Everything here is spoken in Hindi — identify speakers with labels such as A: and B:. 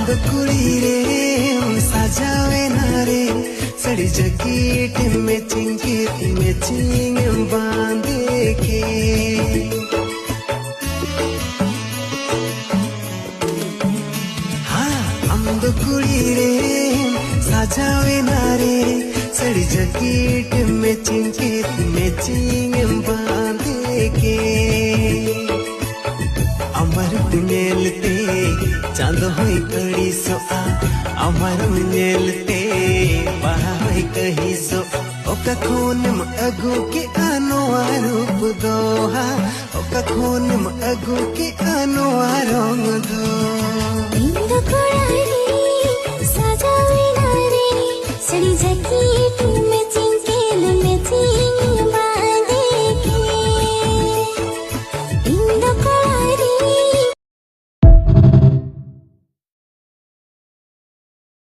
A: द कुड़ी रे सजावे ना रे सड़ी जैकेट मैचिंग बांधे के हाँ हम द कुड़ी रे सजावे ना रे सड़ी जैकेट मैचिंग बांधे के अमर नेलते चांद होई कड़ी सोआ अमर नेलते बहा होई कही सो ओका खून म अगु के अनोआ रूप दोहा ओका खून म अगु के अनोआ रंग दो